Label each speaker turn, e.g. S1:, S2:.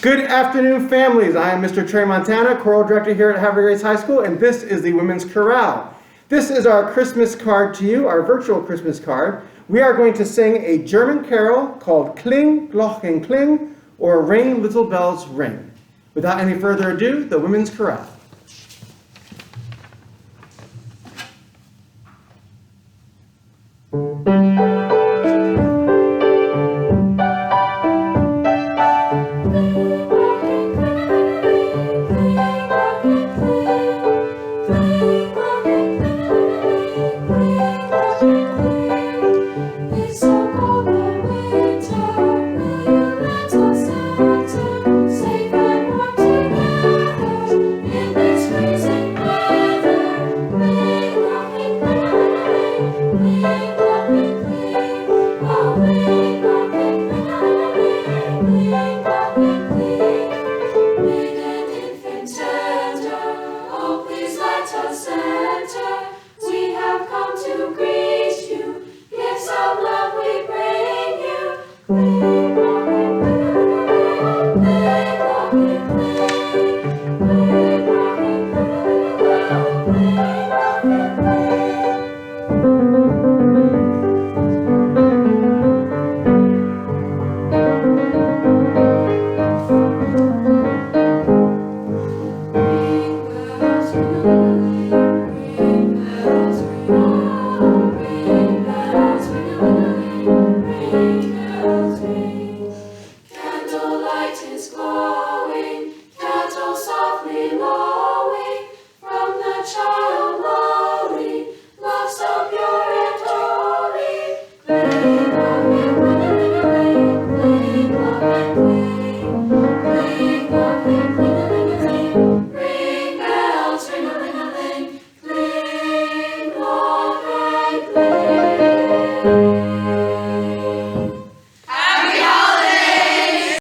S1: Good afternoon, families. I am Mr. Trey Montana, choral director here at Havre Grace High School, and this is the Women's Chorale. This is our Christmas card to you, our virtual Christmas card. We are going to sing a German carol called Kling, Glocken, Kling, or Ring, Little Bells, Ring. Without any further ado, the Women's Chorale.